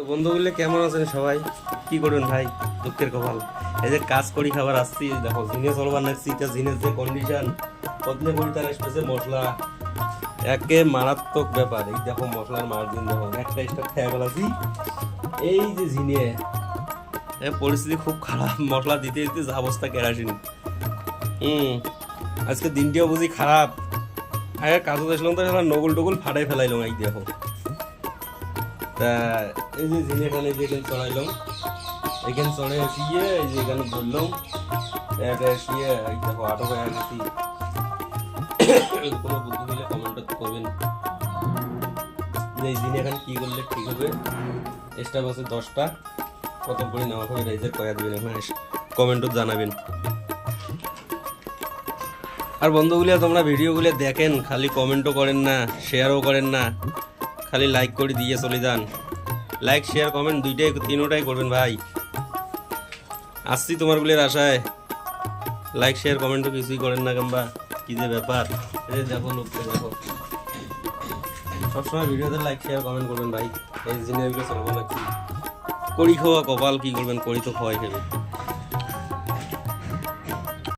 বন্ধুগুলো কেমন আছেন সবাই? কি করবেন ভাই, দুঃখের কপাল। এই যে কাজ করি খাবার আসছি, দেখো জিনে চলবার নাকছি, এটা জিনের যে কন্ডিশন কতলে করি তার স্পেসে মশলা একে মারাত্মক ব্যাপার। এই দেখো মশলার মার্জিন দেখো, একটা স্টার খেয়ে ফেলাছি। এই যে জিনে পরিস্থিতি খুব খারাপ, মশলা দিতে দিতে যা অবস্থা কেরাসিন। আজকে দিনটিও বুঝি খারাপ। আগে কাজে আসলাম তো নগুল টগুল ফাটাই ফেলাইলাম। এই দেখো তা এই যে ঝিনে এখানে যে এখানে চড়াইলাম, এখানে চড়ে আসিয়ে এই যে এখানে ধরলাম, এটা আসিয়ে এই দেখো আটো হয়ে গেছি। কোনো বুদ্ধি দিলে কমেন্ট করবেন যে এই দিনে এখানে কি করলে ঠিক হবে। এক্সট্রা বছর 10টা কত করে নেওয়া হবে রাইজের কয়া দেবেন, এখানে কমেন্টও জানাবেন। আর বন্ধুগুলো তোমরা ভিডিওগুলো দেখেন, খালি কমেন্টও করেন না, শেয়ারও করেন না, খালি লাইক করে দিয়ে চলে যান। লাইক শেয়ার কমেন্ট দুইটাই তিনোটাই করবেন ভাই। আসছি তোমারগুলোর আশায়, লাইক শেয়ার কমেন্টও কিছুই করেন না কিংবা কি যে ব্যাপার। এই দেখো লোককে দেখো, সবসময় ভিডিওতে লাইক শেয়ার কমেন্ট করবেন ভাই। এই জিনিসগুলো চলবো না, কি করি খাওয়া কপাল, কি করবেন, করি তো খাওয়াই খাবে।